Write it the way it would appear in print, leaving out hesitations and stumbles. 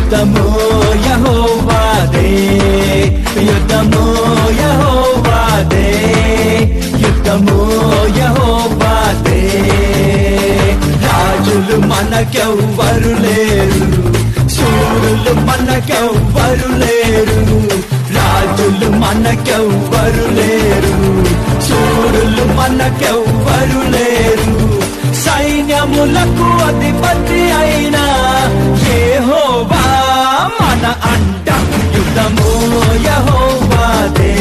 యుద్ధము యెహోవాదే, యుద్ధము యెహోవాదే, యుద్ధము యెహోవాదే. రాజులు మనకెవ్వరు లేరు, శూరులు మనకెవ్వరు లేరు. రాజులు మనకెవ్వరు లేరు, శూరులు మనకెవ్వరు లేరు. సైన్యములకు అధిపతి అయినా యెహోవా మన అండ. యుద్ధము యెహోవాదే,